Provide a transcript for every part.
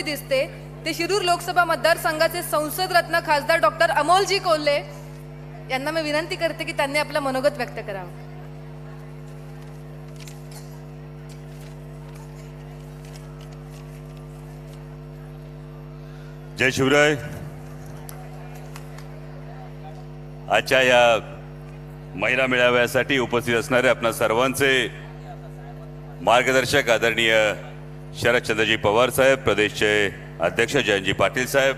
दिसते ते शिरूर लोकसभा मतदारसंघाचे संसद रत्न खासदार डॉक्टर अमोलजी कोल्हे यांना मी विनंती करते की त्यांनी आपलं मनोगत व्यक्त करावं. जय शिवराय. आजच्या या महिला मेळाव्यासाठी उपस्थित असणारे आपणा सर्वांचे मार्गदर्शक आदरणीय शरदचंद्रजी पवार साहेब, प्रदेशचे अध्यक्ष जयंतजी पाटील साहेब,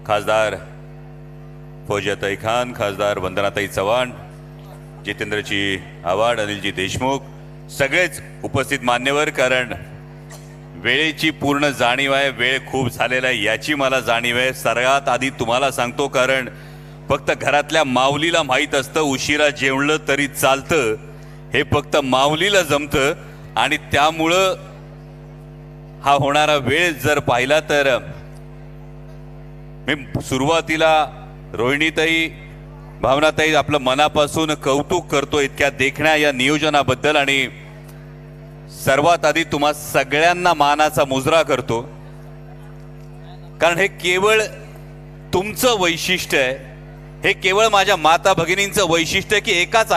खासदार फौजियाताई खान, खासदार वंदनाताई चव्हाण, जितेंद्रजी आव्हाड, अनिलजी देशमुख, सगळेच उपस्थित मान्यवर. कारण वेळेची पूर्ण जाणीव आहे, वेळ खूप झालेला आहे याची मला जाणीव आहे. सर्वात आधी तुम्हाला सांगतो, कारण फक्त घरातल्या माऊलीला माहीत असतं उशिरा जेवलं तरी चालतं, हे फक्त माऊलीला जमतं. आणि त्यामुळं हा होणारा वेळ जर पाहिला तर मी सुरुवातीला रोहिणीताई, भावनाताई आपलं मनापासून कौतुक करतो इतक्या देखण्या या नियोजनाबद्दल. आणि सर्वात आधी तुम्हा सगळ्यांना मानाचा मुजरा करतो, कारण हे केवळ तुमचं वैशिष्ट्य आहे, हे केवळ माझ्या माता भगिनींचं वैशिष्ट्य आहे की एकाच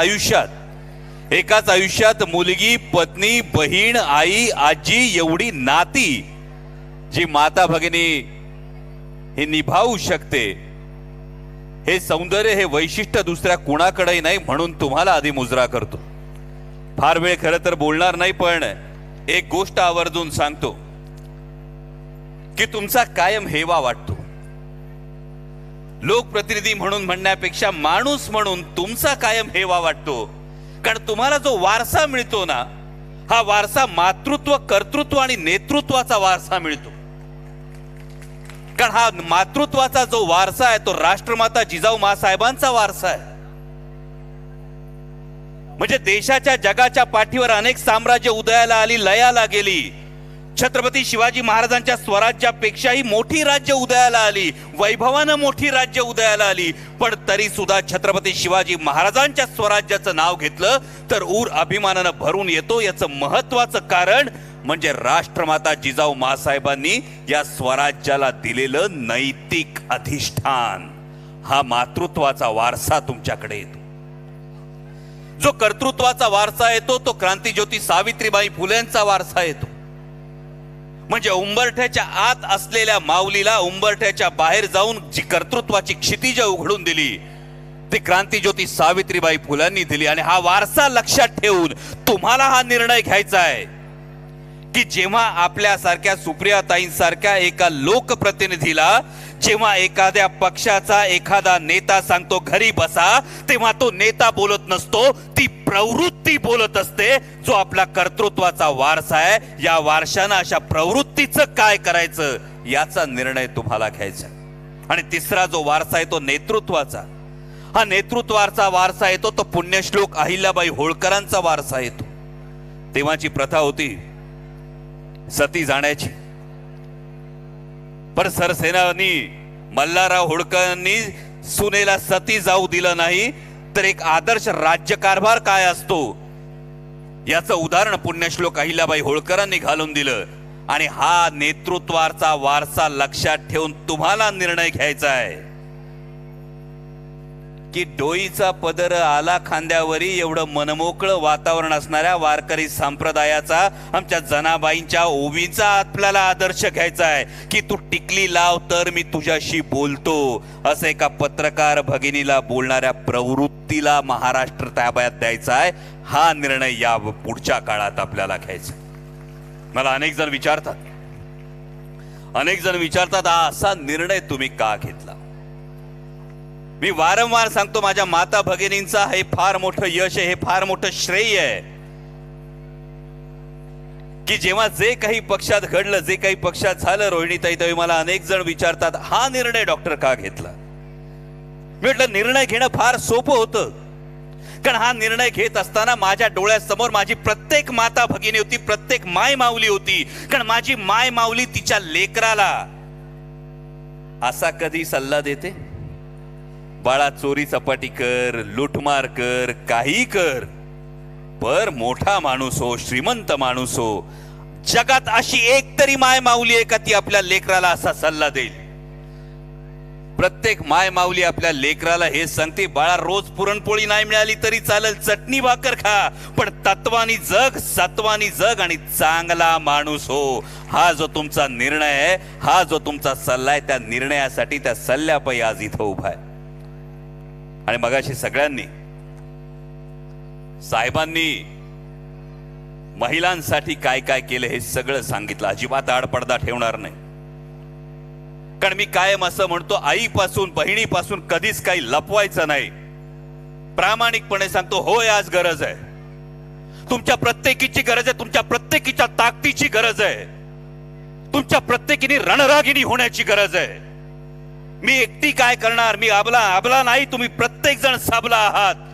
आयुष्यात मुलगी, पत्नी, बहीण, आई, आजी एवढी नाती जी माता भगिनी हे निभावू शकते, हे सौंदर्य, हे वैशिष्ट्य दुसऱ्या कुणाकडेही नाही. म्हणून तुम्हाला आधी मुजरा करतो. फार वेळ खरं तर बोलणार नाही, पण एक गोष्ट आवर्जून सांगतो की तुमचा कायम हेवा वाटतो. लोकप्रतिनिधी म्हणून म्हणण्यापेक्षा माणूस म्हणून तुमचा कायम हेवा वाटतो. कारण तुम्हाला जो वारसा मिळतो ना, हा वारसा मातृत्व, कर्तृत्व आणि नेतृत्वाचा वारसा मिळतो. कारण हा मातृत्वाचा जो वारसा आहे तो राष्ट्रमाता जिजाऊ माँसाहेबांचा वारसा आहे. म्हणजे देशाच्या, जगाच्या पाठीवर अनेक साम्राज्य उदयाला आली, लयाला गेली. छत्रपती शिवाजी महाराजांच्या स्वराज्यापेक्षाही मोठी राज्य उदयाला आली, वैभवानं मोठी राज्य उदयाला आली. पण तरी सुद्धा छत्रपती शिवाजी महाराजांच्या स्वराज्याचं नाव घेतलं तर ऊर अभिमानानं भरून येतो. याचं महत्वाचं कारण म्हणजे राष्ट्रमाता जिजाऊ माँसाहेबांनी या स्वराज्याला दिलेलं नैतिक अधिष्ठान. हा मातृत्वाचा वारसा तुमच्याकडे येतो. जो कर्तृत्वाचा वारसा येतो तो क्रांतीज्योती सावित्रीबाई फुलेंचा वारसा येतो. म्हणजे उंबरठ्याच्या आत असलेल्या माऊलीला उंबरठ्याच्या बाहेर जाऊन जी कर्तृत्वाची क्षितिज उघडून दिली ती क्रांतीज्योती सावित्रीबाई फुलांनी दिली. आणि हा वारसा लक्षात ठेवून तुम्हाला हा निर्णय घ्यायचा आहे की जेव्हा आपल्यासारख्या सुप्रियाताईंसारख्या एका लोकप्रतिनिधीला, जेव्हा एखाद्या पक्षाचा एखादा नेता सांगतो घरी बसा, तेव्हा तो नेता बोलत नसतो, ती प्रवृत्ती बोलत असते. जो आपला कर्तृत्वाचा वारसा आहे, या वारशानं अशा प्रवृत्तीचं काय करायचं याचा निर्णय तुम्हाला घ्यायचा. आणि तिसरा जो वारसा आहे तो नेतृत्वाचा. हा नेतृत्वाचा वारसा येतो तो पुण्यश्लोक अहिल्याबाई होळकरांचा वारसा येतो. तेव्हाची प्रथा होती सती जाण्याची, पण सरसेनानी मल्हारराव होळकरांनी सुनेला सती जाऊ दिलं नाही. तर एक आदर्श राज्यकारभार काय असतो याचं उदाहरण पुण्यश्लोक अहिल्याबाई होळकरांनी घालून दिलं. आणि हा नेतृत्वाचा वारसा लक्षात ठेवून तुम्हाला निर्णय घ्यायचा आहे की डोईचा पदर आला खांद्यावरी एवढं मनमोकळं वातावरण असणाऱ्या वारकरी संप्रदायाचा, आमच्या जनाबाईंच्या ओवीचा आपल्याला आदर्श घ्यायचा आहे की तू टिकली लाव तर मी तुझ्याशी बोलतो, असं एका पत्रकार भगिनीला बोलणाऱ्या प्रवृत्तीला महाराष्ट्र ताब्यात द्यायचा आहे. हा निर्णय या पुढच्या काळात आपल्याला घ्यायचा. मला अनेक जण विचारतात हा असा निर्णय तुम्ही का घेतला. मी वारंवार सांगतो माझ्या माता भगिनींचा हे फार मोठं यश आहे, हे फार मोठं श्रेय आहे की जेव्हा जे काही पक्षात घडलं, जे काही पक्षात झालं, रोहिणीताई, तेव्हा मला अनेक जण विचारतात हा निर्णय डॉक्टर का घेतला. मी म्हटलं निर्णय घेणं फार सोपं होतं. कारण हा निर्णय घेत असताना माझ्या डोळ्यासमोर माझी प्रत्येक माता भगिनी होती, प्रत्येक माय माऊली होती. कारण माझी माय माऊली तिच्या लेकराला असा कधी सल्ला देते, बाळा चोरी चपाटी कर, लुटमार कर, काही कर, पर मोठा माणूस हो, श्रीमंत माणूस हो, जगात अशी एक तरी माय माऊली आहे का ती आपल्या लेकराला असा सल्ला देईल? प्रत्येक माय माऊली आपल्या लेकराला हे सांगते, बाळा रोज पुरणपोळी नाही मिळाली तरी चालेल, चटणी भाकर खा, पण तत्वानी जग, सत्वानी जग आणि चांगला माणूस हो. हा जो तुमचा निर्णय आहे, हा जो तुमचा सल्ला आहे, त्या निर्णयासाठी, त्या सल्ल्यापायी आज इथं उभा आहे. आणि मगाशी सगळ्यांनी, साहेबांनी महिलांसाठी काय काय केलं हे सगळं सांगितलं. अजिबात आडपडदा ठेवणार नाही, कारण मी कायम असं म्हणतो, आईपासून बहिणीपासून कधीच काही लपवायचं नाही. प्रामाणिकपणे सांगतो, होय आज गरज आहे, तुमच्या प्रत्येकीची गरज आहे, तुमच्या प्रत्येकीच्या ताकदीची गरज आहे, तुमच्या प्रत्येकीने रणरागिणी होण्याची गरज आहे. मी एकटी काय करणार, मी आबला नाही, तुम्ही प्रत्येक जण साबला आहात.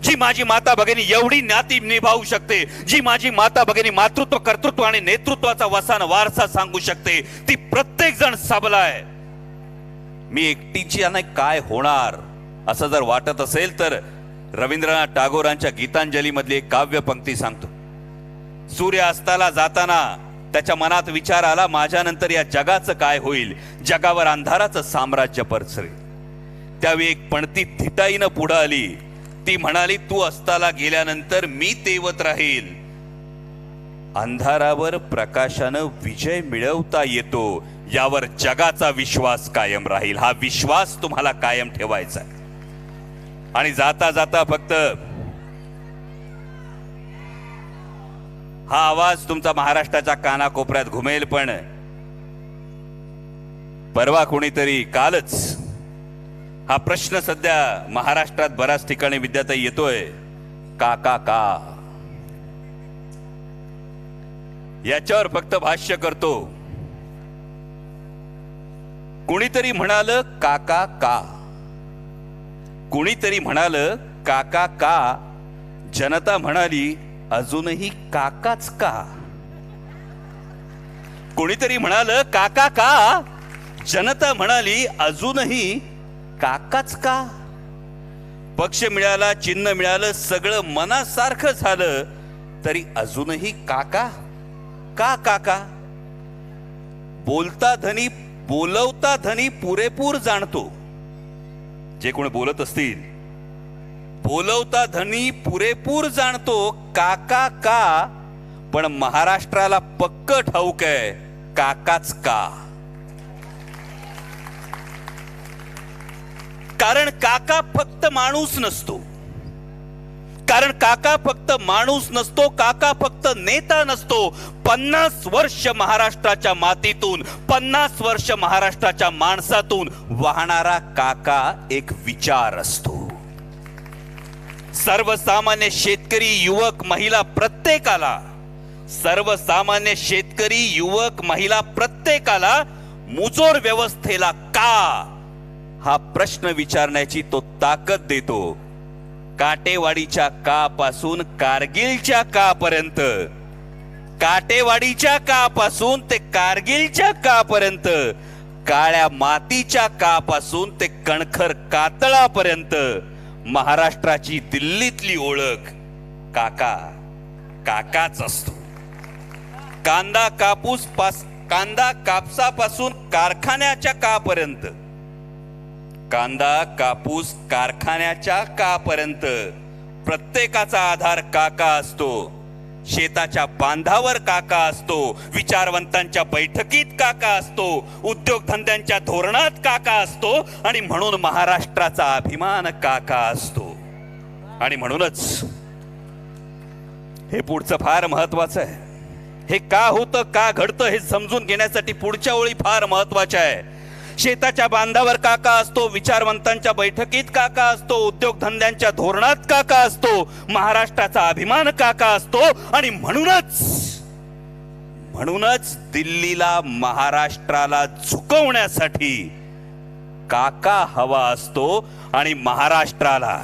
जी माझी माता भगिनी एवढी नाती निभावू शकते, जी माझी माता भगिनी मातृत्व, कर्तृत्व आणि नेतृत्वाचा वसान वारसा सांगू शकते, ती प्रत्येक जण सबला आहे. मी एकटीची आणि काय होणार असं जर वाटत असेल तर रवींद्रनाथ टागोरांच्या गीतांजली मधली एक काव्य पंक्ती सांगतो. सूर्य अस्ताला जाताना त्याच्या मनात विचार आला, माझ्यानंतर या जगाचं काय होईल, जगावर अंधाराचं साम्राज्य पसरेल. त्यावेळी एक पणती थिटाईनं पुढे आली, ती म्हणाली, तू अस्ताला गेल्यानंतर मी तेवत राहील. अंधारावर प्रकाशानं विजय मिळवता येतो, यावर जगाचा विश्वास कायम राहील. हा विश्वास तुम्हाला कायम ठेवायचा आहे. आणि जाता जाता फक्त हा आवाज तुमचा महाराष्ट्राच्या कानाकोपऱ्यात घुमेल, पण परवा कोणीतरी, कालच हा प्रश्न सध्या महाराष्ट्रात बऱ्याच ठिकाणी विद्यार्थी येतोय, का का का, याच्यावर फक्त भाष्य करतो. कुणीतरी म्हणालं काका का, कुणीतरी म्हणालं काका का, जनता म्हणाली अजूनही काकाच का. कुणीतरी म्हणालं काका का, जनता म्हणाली अजूनही काकाच का. पक्ष मिळाला, चिन्ह मिळालं, सगळं मनासारखं झालं, तरी अजूनही काका का काका. बोलता धनी, बोलवता धनी पुरेपूर जाणतो. जे कोण बोलत असतील, बोलवता धनी पुरेपूर जाणतो, काका का, पण महाराष्ट्राला पक्क ठाऊक आहे काकाच का. कारण काका फक्त माणूस नसतो, कारण काका फक्त माणूस नसतो, काका फक्त नेता नसतो. 50 वर्ष महाराष्ट्राच्या मातीतून, 50 वर्ष महाराष्ट्राच्या माणसातून वाहणारा काका एक विचार असतो. सर्वसामान्य शेतकरी, युवक, महिला प्रत्येकाला, सर्वसामान्य शेतकरी, युवक, महिला प्रत्येकाला मुजोर व्यवस्थेला का, हा प्रश्न विचारण्याची तो ताकद देतो. काटेवाडीच्या का पासून कारगिलच्या का पर्यंत, काटेवाडीच्या का पासून ते कारगिलच्या का पर्यंत, काळ्या मातीच्या का पासून ते कणखर कातळापर्यंत महाराष्ट्राची दिल्लीतली ओळख काका, काकाच असतो. कांदा कांदा कापसापासून कारखान्याच्या का पर्यंत, कांदा कापूस कारखान्याच्या का पर्यंत प्रत्येकाचा आधार काका असतो. शेताच्या बांधावर काका असतो, विचारवंतांच्या बैठकीत काका असतो, उद्योगधंद्यांच्या धोरणात काका असतो, आणि म्हणून महाराष्ट्राचा अभिमान काका असतो. आणि म्हणूनच हे पुढचं फार महत्वाचं आहे. हे का होतं, का घडतं हे समजून घेण्यासाठी पुढच्या ओळी फार महत्वाच्या आहे. शेताच्या बांधावर काका असतो, विचारवंतांच्या बैठकीत काका असतो, उद्योगधंद्यांच्या धोरणात काका असतो, महाराष्ट्राचा अभिमान काका असतो. आणि म्हणूनच दिल्लीला महाराष्ट्राला झुकवण्यासाठी काका हवा असतो, आणि महाराष्ट्राला,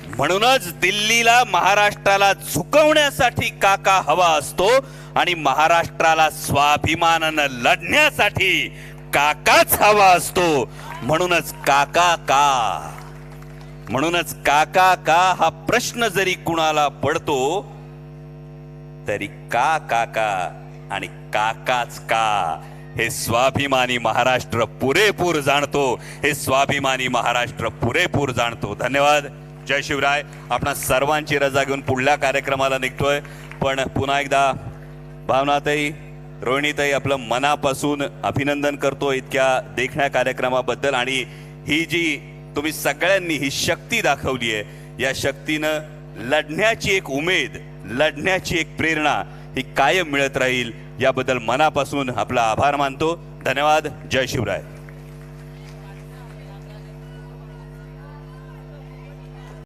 म्हणूनच दिल्लीला महाराष्ट्राला झुकवण्यासाठी काका हवा असतो, आणि महाराष्ट्राला स्वाभिमानानं लढण्यासाठी काकाच हवा असतो. म्हणूनच काका का, म्हणूनच काका का हा प्रश्न जरी कुणाला पडतो, तरी का काका आणि काकाच का हे स्वाभिमानी महाराष्ट्र पुरेपूर जाणतो, हे स्वाभिमानी महाराष्ट्र पुरेपूर जाणतो. धन्यवाद. जय शिवराय. आपणा सर्वांची रजा घेऊन पुढल्या कार्यक्रमाला निघतोय. पण पुन्हा एकदा भावनाताई, रोहिणीताई, आपलं मनापासून अभिनंदन करतो इतक्या देखण्या कार्यक्रमाबद्दल. आणि ही जी तुम्ही सगळ्यांनी ही शक्ती दाखवली आहे, या शक्तीनं लढण्याची एक उमेद, लढण्याची एक प्रेरणा ही कायम मिळत राहील. याबद्दल मनापासून आपला आभार मानतो. धन्यवाद. जय शिवराय.